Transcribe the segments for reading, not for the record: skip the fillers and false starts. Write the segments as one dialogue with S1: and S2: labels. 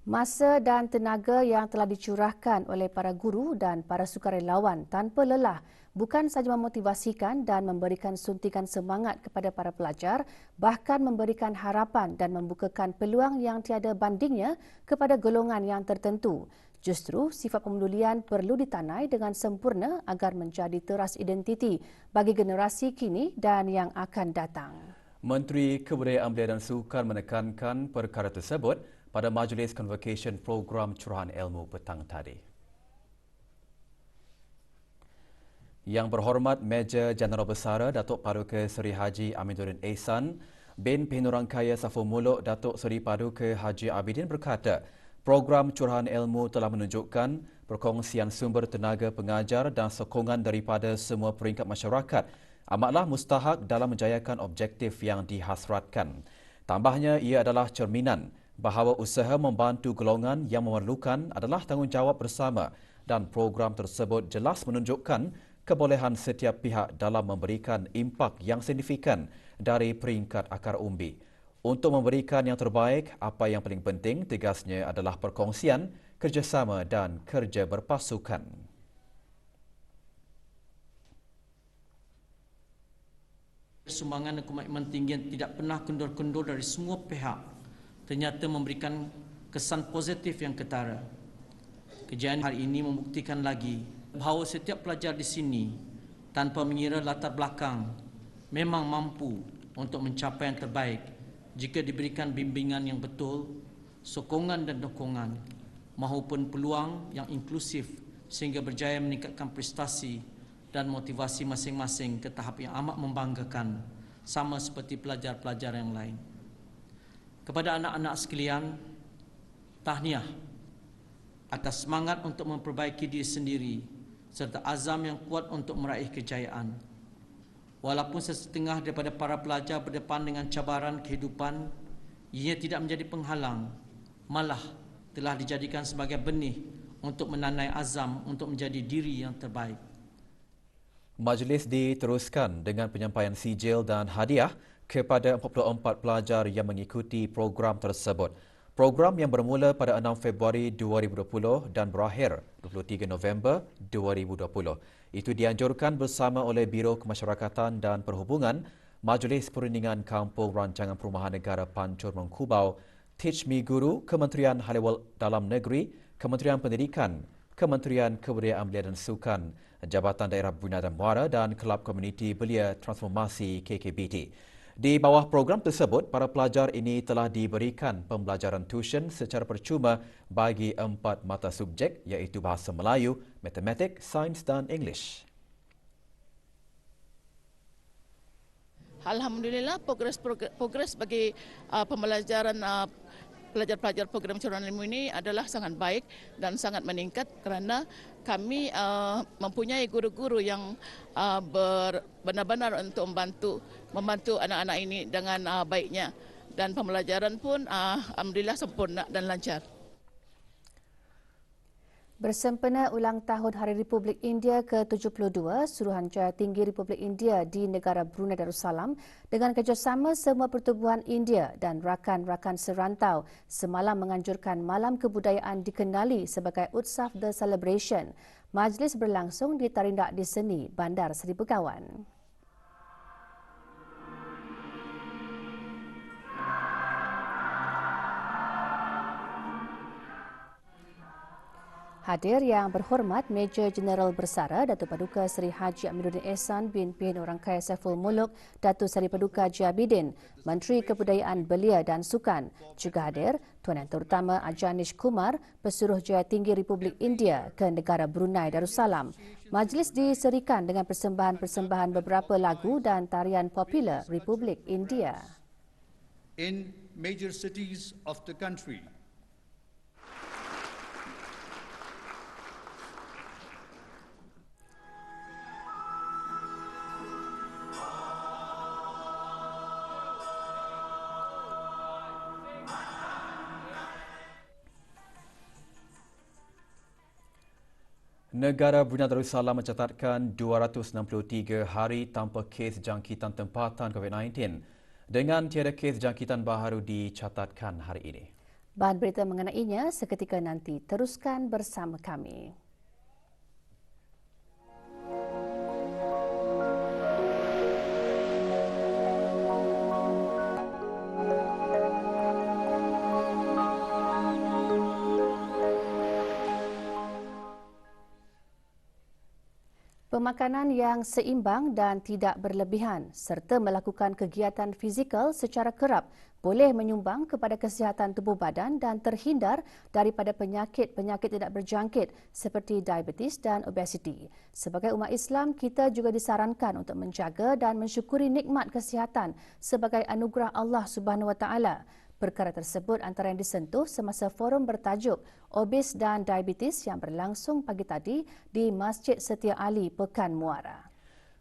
S1: Masa dan tenaga yang telah dicurahkan oleh para guru dan para sukarelawan tanpa lelah bukan sahaja memotivasikan dan memberikan suntikan semangat kepada para pelajar, bahkan memberikan harapan dan membukakan peluang yang tiada bandingnya kepada golongan yang tertentu. Justru, sifat pemedulian perlu ditanai dengan sempurna agar menjadi teras identiti bagi generasi kini dan yang akan datang.
S2: Menteri Kebudayaan Belia dan Sukan menekankan perkara tersebut pada Majlis Convocation Program Curahan Ilmu petang tadi. Yang berhormat Meja Jeneral Bersara Datuk Paduka Seri Haji Amiduddin Ehsan bin Penurangkaya Safu Muluk Datuk Seri Paduka Haji Abidin berkata, program curahan ilmu telah menunjukkan perkongsian sumber tenaga pengajar dan sokongan daripada semua peringkat masyarakat amatlah mustahak dalam menjayakan objektif yang dihasratkan. Tambahnya, ia adalah cerminan bahawa usaha membantu golongan yang memerlukan adalah tanggungjawab bersama dan program tersebut jelas menunjukkan kebolehan setiap pihak dalam memberikan impak yang signifikan dari peringkat akar umbi. Untuk memberikan yang terbaik, apa yang paling penting tegasnya adalah perkongsian, kerjasama dan kerja berpasukan.
S3: Sumbangan dan komitmen tinggi yang tidak pernah kendor-kendor dari semua pihak ternyata memberikan kesan positif yang ketara. Kejayaan hari ini membuktikan lagi bahawa setiap pelajar di sini tanpa mengira latar belakang memang mampu untuk mencapai yang terbaik jika diberikan bimbingan yang betul, sokongan dan dukungan maupun peluang yang inklusif sehingga berjaya meningkatkan prestasi dan motivasi masing-masing ke tahap yang amat membanggakan sama seperti pelajar-pelajar yang lain. Kepada anak-anak sekalian, tahniah atas semangat untuk memperbaiki diri sendiri serta azam yang kuat untuk meraih kejayaan. Walaupun sesetengah daripada para pelajar berdepan dengan cabaran kehidupan, ia tidak menjadi penghalang, malah telah dijadikan sebagai benih untuk menanai azam untuk menjadi diri yang terbaik.
S2: Majlis diteruskan dengan penyampaian sijil dan hadiah kepada 44 pelajar yang mengikuti program tersebut. Program yang bermula pada 6 Februari 2020 dan berakhir 23 November 2020. Itu dianjurkan bersama oleh Biro Kemasyarakatan dan Perhubungan, Majlis Perundingan Kampung Rancangan Perumahan Negara Pancur Mengkubau, Teach Me Guru, Kementerian Hal Ehwal Dalam Negeri, Kementerian Pendidikan, Kementerian Kebudayaan Belia dan Sukan, Jabatan Daerah Brunei dan Muara dan Kelab Komuniti Belia Transformasi KKBT. Di bawah program tersebut, para pelajar ini telah diberikan pembelajaran tuition secara percuma bagi 4 mata subjek iaitu Bahasa Melayu, Matematik, Sains dan English.
S4: Alhamdulillah progres bagi pembelajaran pelajar-pelajar program curahan ilmu ini adalah sangat baik dan sangat meningkat kerana kami mempunyai guru-guru yang benar-benar untuk membantu anak-anak ini dengan baiknya, dan pembelajaran pun alhamdulillah sempurna dan lancar.
S1: Bersempena ulang tahun Hari Republik India ke-72, Suruhanjaya Tinggi Republik India di negara Brunei Darussalam dengan kerjasama semua pertubuhan India dan rakan-rakan serantau semalam menganjurkan Malam Kebudayaan dikenali sebagai Utsaf The Celebration. Majlis berlangsung di Tarindak di Seni, Bandar Seri Begawan. Hadir yang berhormat Meja Jeneral Bersara Datuk Paduka Seri Haji Amiduddin Ehsan bin Penurangkaya Saiful Muluk Datuk Seri Paduka Haji Abidin, Menteri Kebudayaan Belia dan Sukan. Juga hadir Tuan Yang Terutama Ajanish Kumar, Pesuruhjaya Tinggi Republik India ke negara Brunei Darussalam. Majlis diserikan dengan persembahan-persembahan beberapa lagu dan tarian popular Republik India.
S5: In major cities of the country,
S2: Negara Brunei Darussalam mencatatkan 263 hari tanpa kes jangkitan tempatan COVID-19 dengan tiada kes jangkitan baharu dicatatkan hari ini.
S1: Bahan berita mengenainya seketika nanti. Teruskan bersama kami. Pemakanan yang seimbang dan tidak berlebihan serta melakukan kegiatan fizikal secara kerap boleh menyumbang kepada kesihatan tubuh badan dan terhindar daripada penyakit-penyakit tidak berjangkit seperti diabetes dan obesiti. Sebagai umat Islam, kita juga disarankan untuk menjaga dan mensyukuri nikmat kesihatan sebagai anugerah Allah Subhanahu Wa Taala. Perkara tersebut antara yang disentuh semasa forum bertajuk Obes dan Diabetes yang berlangsung pagi tadi di Masjid Setia Ali, Pekan Muara.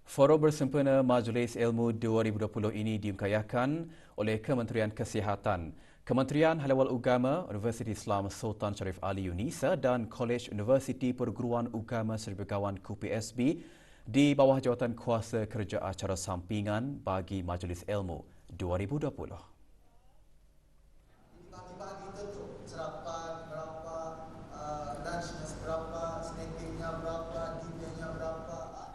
S2: Forum bersempena Majlis Ilmu 2020 ini diungkayahkan oleh Kementerian Kesihatan, Kementerian Halal Ugama, Universiti Islam Sultan Sharif Ali UNISA dan Kolej Universiti Perguruan Ugama Seri Begawan KUPSB di bawah jawatan kuasa kerja acara sampingan bagi Majlis Ilmu 2020.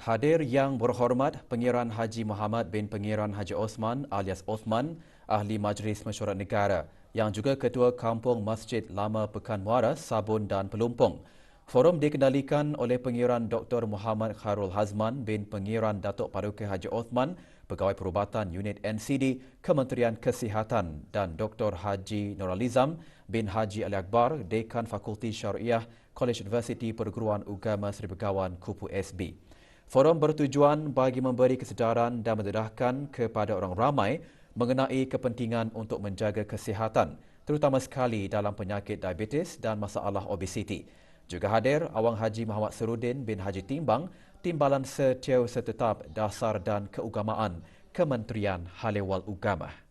S2: Hadir yang berhormat Pengiran Haji Muhammad bin Pengiran Haji Osman alias Osman, Ahli Majlis Mesyuarat Negara yang juga Ketua Kampung Masjid Lama Pekan Muara, Sabun dan Pelumpong. Forum dikendalikan oleh Pengiran Dr. Muhammad Khairul Hazman bin Pengiran Datuk Paduka Haji Osman, Pegawai Perubatan Unit NCD Kementerian Kesihatan dan Dr. Haji Nuralizam bin Haji Ali Akbar, Dekan Fakulti Syariah Kolej Universiti Perguruan Ugama Seri Begawan KUPSB. Forum bertujuan bagi memberi kesedaran dan mendedahkan kepada orang ramai mengenai kepentingan untuk menjaga kesihatan, terutama sekali dalam penyakit diabetes dan masalah obesiti. Juga hadir Awang Haji Muhammad Serudin bin Haji Timbang, Timbalan Setiausaha Tetap Dasar dan Keugamaan Kementerian Halal Ugama.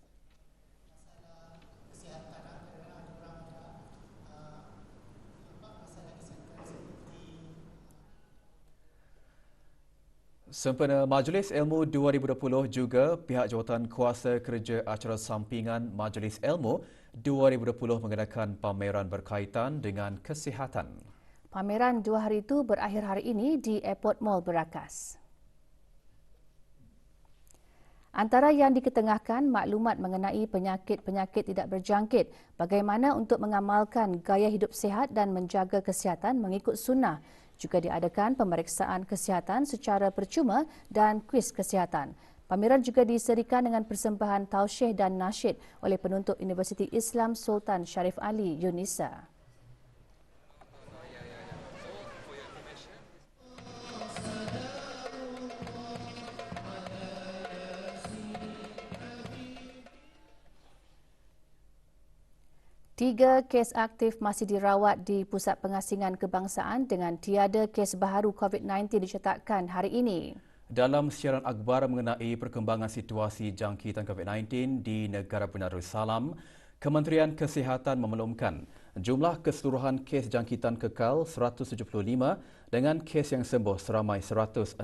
S2: Sempena Majlis Ilmu 2020 juga pihak Jawatan Kuasa Kerja Acara Sampingan Majlis Ilmu 2020 mengadakan pameran berkaitan dengan kesihatan.
S1: Pameran 2 hari itu berakhir hari ini di Airport Mall Berakas. Antara yang diketengahkan maklumat mengenai penyakit-penyakit tidak berjangkit, bagaimana untuk mengamalkan gaya hidup sihat dan menjaga kesihatan mengikut sunnah. Juga diadakan pemeriksaan kesihatan secara percuma dan kuis kesihatan. Pameran juga diserikan dengan persembahan tausyih dan nasyid oleh penuntut Universiti Islam Sultan Sharif Ali UNISA. Tiga kes aktif masih dirawat di Pusat Pengasingan Kebangsaan dengan tiada kes baharu COVID-19 dicatatkan hari ini.
S2: Dalam siaran akhbar mengenai perkembangan situasi jangkitan COVID-19 di negara Brunei Darussalam, Kementerian Kesihatan memaklumkan jumlah keseluruhan kes jangkitan kekal 175 dengan kes yang sembuh seramai 169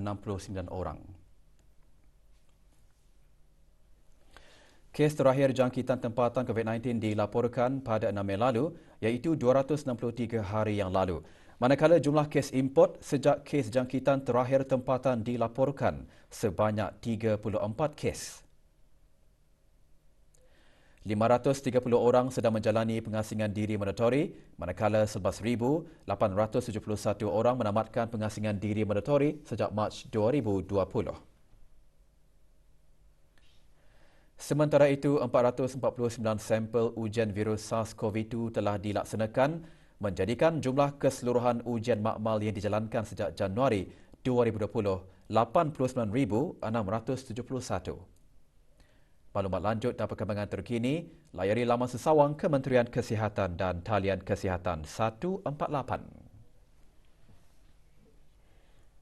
S2: orang. Kes terakhir jangkitan tempatan COVID-19 dilaporkan pada 6 Mei lalu iaitu 263 hari yang lalu. Manakala jumlah kes import sejak kes jangkitan terakhir tempatan dilaporkan sebanyak 34 kes. 530 orang sedang menjalani pengasingan diri mandatori, manakala 11,871 orang menamatkan pengasingan diri mandatori sejak Mac 2020. Sementara itu, 449 sampel ujian virus SARS-CoV-2 telah dilaksanakan, menjadikan jumlah keseluruhan ujian makmal yang dijalankan sejak Januari 2020 89,671. Maklumat lanjut dan perkembangan terkini, layari laman sesawang Kementerian Kesihatan dan talian Kesihatan 148.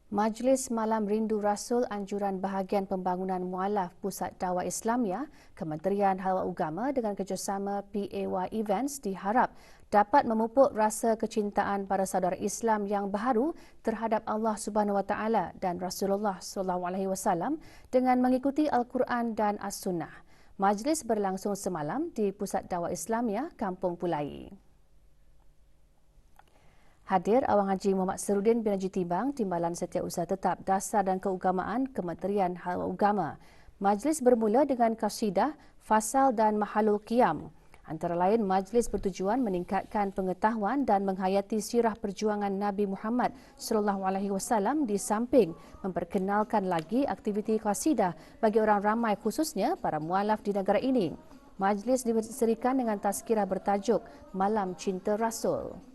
S1: Majlis Malam Rindu Rasul Anjuran Bahagian Pembangunan Mualaf Pusat Dakwah Islamiyah, Kementerian Halal Ugama dengan kerjasama PAY Events diharap dapat memupuk rasa kecintaan para saudara Islam yang baharu terhadap Allah Subhanahu Wa Taala dan Rasulullah SAW dengan mengikuti Al-Quran dan As-Sunnah. Majlis berlangsung semalam di Pusat Dakwah Islamiah Kampung Pulai. Hadir Awang Haji Muhammad Serudin bin Haji Timbang, Timbalan Setiausaha Tetap Dasar dan Keagamaan Kementerian Hal Agama. Majlis bermula dengan kasidah, fasal dan mahalul qiyam. Antara lain, majlis bertujuan meningkatkan pengetahuan dan menghayati sirah perjuangan Nabi Muhammad SAW di samping memperkenalkan lagi aktiviti qasidah bagi orang ramai khususnya para mualaf di negara ini. Majlis diserikan dengan tazkirah bertajuk Malam Cinta Rasul.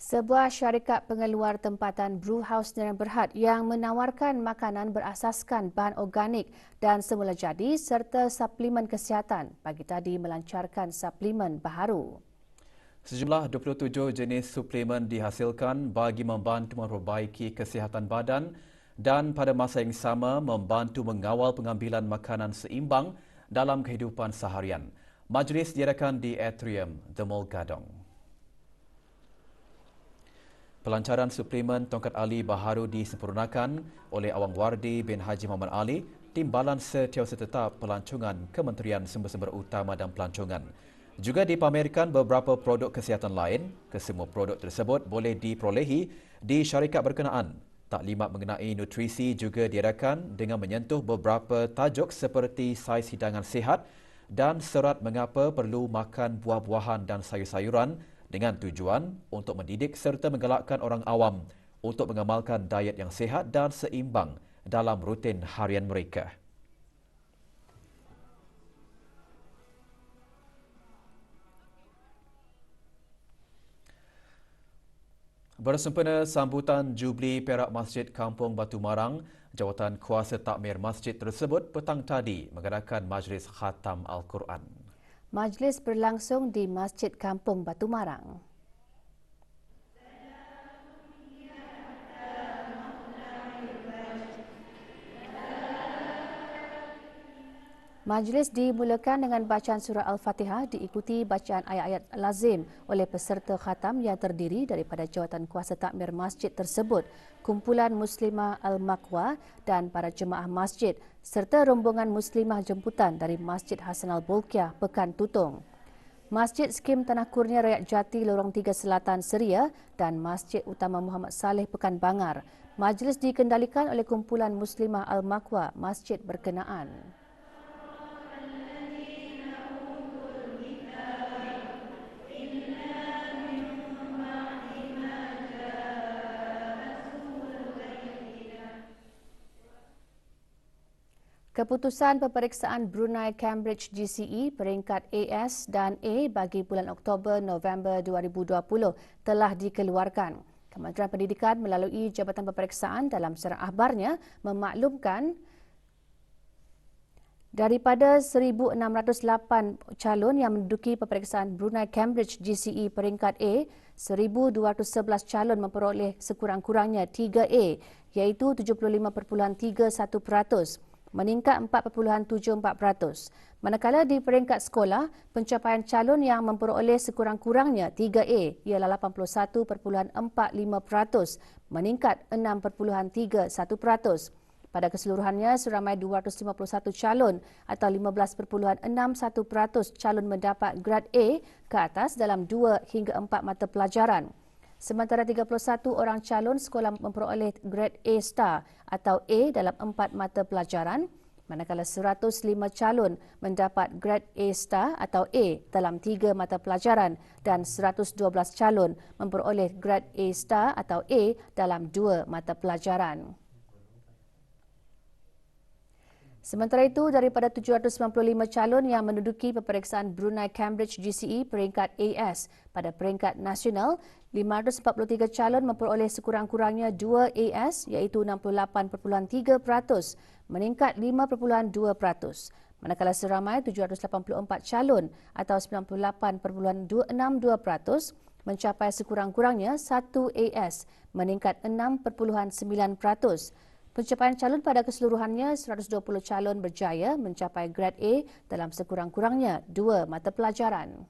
S1: Sebuah syarikat pengeluar tempatan Brewhouse Narayan Berhad yang menawarkan makanan berasaskan bahan organik dan semula jadi serta suplemen kesihatan pagi tadi melancarkan suplemen baharu.
S2: Sejumlah 27 jenis suplemen dihasilkan bagi membantu memperbaiki kesihatan badan dan pada masa yang sama membantu mengawal pengambilan makanan seimbang dalam kehidupan seharian. Majlis diadakan di Atrium The Mall Gadong. Pelancaran suplemen Tongkat Ali baharu disempurnakan oleh Awang Wardi bin Haji Muhammad Ali, Timbalan Setiausaha Tetap Pelancongan Kementerian Sumber-Sumber Utama dan Pelancongan. Juga dipamerkan beberapa produk kesihatan lain. Kesemua produk tersebut boleh diperolehi di syarikat berkenaan. Taklimat mengenai nutrisi juga diadakan dengan menyentuh beberapa tajuk seperti saiz hidangan sihat dan serat mengapa perlu makan buah-buahan dan sayur-sayuran dengan tujuan untuk mendidik serta menggalakkan orang awam untuk mengamalkan diet yang sihat dan seimbang dalam rutin harian mereka. Bersempena sambutan Jubli Perak Masjid Kampung Batu Marang, Jawatan Kuasa Takmir Masjid tersebut petang tadi mengadakan majlis khatam Al-Quran.
S1: Majlis berlangsung di Masjid Kampung Batu Marang. Majlis dimulakan dengan bacaan surah Al-Fatihah diikuti bacaan ayat-ayat lazim oleh peserta khatam yang terdiri daripada Jawatan Kuasa Takmir Masjid tersebut, kumpulan Muslimah Al-Maqwa dan para jemaah masjid serta rombongan Muslimah jemputan dari Masjid Hasan Al-Bolkiah, Pekan Tutong. Masjid Skim Tanah Kurnia Rakyat Jati Lorong 3 Selatan Seria dan Masjid Utama Muhammad Saleh Pekan Bangar. Majlis dikendalikan oleh kumpulan Muslimah Al-Maqwa masjid berkenaan. Keputusan peperiksaan Brunei Cambridge GCE peringkat AS dan A bagi bulan Oktober-November 2020 telah dikeluarkan. Kementerian Pendidikan melalui Jabatan Peperiksaan dalam serang akhbarnya memaklumkan daripada 1,608 calon yang menduduki peperiksaan Brunei Cambridge GCE peringkat A, 1,211 calon memperoleh sekurang-kurangnya 3A iaitu 75.31%. Meningkat 4.74%. Manakala di peringkat sekolah, pencapaian calon yang memperoleh sekurang-kurangnya 3A ialah 81.45%, meningkat 6.31%. Pada keseluruhannya, seramai 251 calon atau 15.61% calon mendapat grad A ke atas dalam 2 hingga 4 mata pelajaran. Sementara 31 orang calon sekolah memperoleh grade A star atau A dalam 4 mata pelajaran, manakala 105 calon mendapat grade A star atau A dalam 3 mata pelajaran dan 112 calon memperoleh grade A star atau A dalam 2 mata pelajaran. Sementara itu, daripada 795 calon yang menduduki peperiksaan Brunei Cambridge GCE peringkat AS pada peringkat nasional, 543 calon memperoleh sekurang-kurangnya 2 AS iaitu 68.3%, meningkat 5.2%. Manakala seramai 784 calon atau 98.62% mencapai sekurang-kurangnya 1 AS, meningkat 6.9%. Pencapaian calon pada keseluruhannya 120 calon berjaya mencapai grade A dalam sekurang-kurangnya 2 mata pelajaran.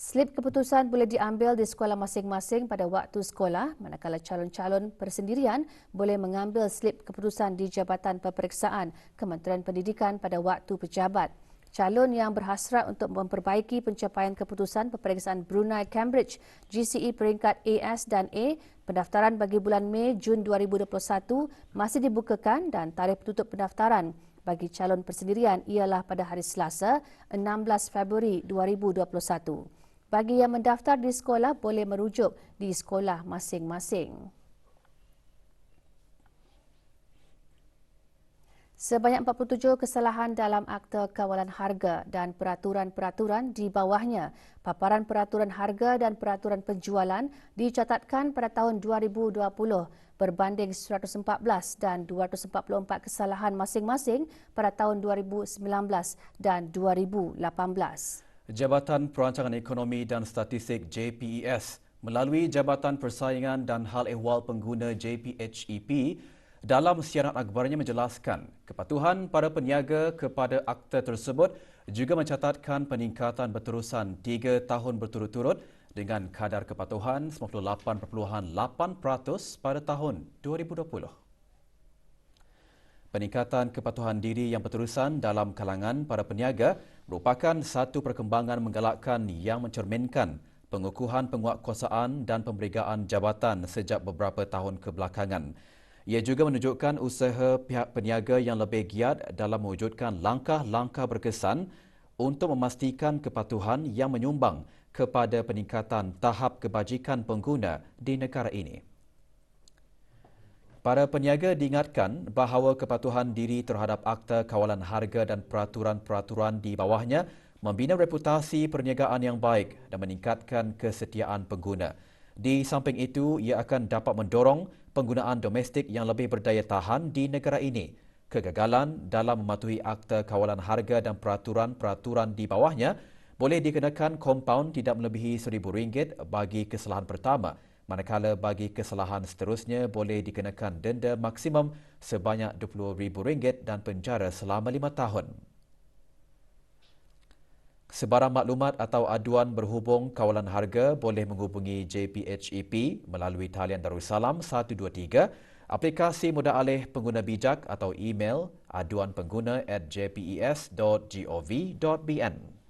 S1: Slip keputusan boleh diambil di sekolah masing-masing pada waktu sekolah, manakala calon-calon persendirian boleh mengambil slip keputusan di Jabatan Peperiksaan Kementerian Pendidikan pada waktu pejabat. Calon yang berhasrat untuk memperbaiki pencapaian keputusan peperiksaan Brunei Cambridge GCE peringkat AS dan A, pendaftaran bagi bulan Mei Jun 2021 masih dibukakan dan tarikh tutup pendaftaran bagi calon persendirian ialah pada hari Selasa 16 Februari 2021. Bagi yang mendaftar di sekolah boleh merujuk di sekolah masing-masing. Sebanyak 47 kesalahan dalam Akta Kawalan Harga dan peraturan-peraturan di bawahnya. Paparan peraturan harga dan peraturan penjualan dicatatkan pada tahun 2020 berbanding 114 dan 244 kesalahan masing-masing pada tahun 2019 dan 2018.
S2: Jabatan Perancangan Ekonomi dan Statistik JPES melalui Jabatan Persaingan dan Hal Ehwal Pengguna JPHEP dalam siaran akhbarnya menjelaskan kepatuhan para peniaga kepada akta tersebut juga mencatatkan peningkatan berterusan 3 tahun berturut-turut dengan kadar kepatuhan 98.8% pada tahun 2020. Peningkatan kepatuhan diri yang berterusan dalam kalangan para peniaga merupakan satu perkembangan menggalakkan yang mencerminkan pengukuhan penguatkuasaan dan pemberigaan jabatan sejak beberapa tahun kebelakangan. Ia juga menunjukkan usaha pihak peniaga yang lebih giat dalam mewujudkan langkah-langkah berkesan untuk memastikan kepatuhan yang menyumbang kepada peningkatan tahap kebajikan pengguna di negara ini. Para peniaga diingatkan bahawa kepatuhan diri terhadap Akta Kawalan Harga dan peraturan-peraturan di bawahnya membina reputasi perniagaan yang baik dan meningkatkan kesetiaan pengguna. Di samping itu, ia akan dapat mendorong penggunaan domestik yang lebih berdaya tahan di negara ini. Kegagalan dalam mematuhi Akta Kawalan Harga dan peraturan-peraturan di bawahnya boleh dikenakan kompaun tidak melebihi RM1,000 bagi kesalahan pertama, manakala bagi kesalahan seterusnya boleh dikenakan denda maksimum sebanyak RM20,000 dan penjara selama 5 tahun. Sebarang maklumat atau aduan berhubung kawalan harga boleh menghubungi JPHEP melalui talian Darussalam 123, aplikasi mudah alih pengguna bijak atau email aduanpengguna@jpes.gov.bn.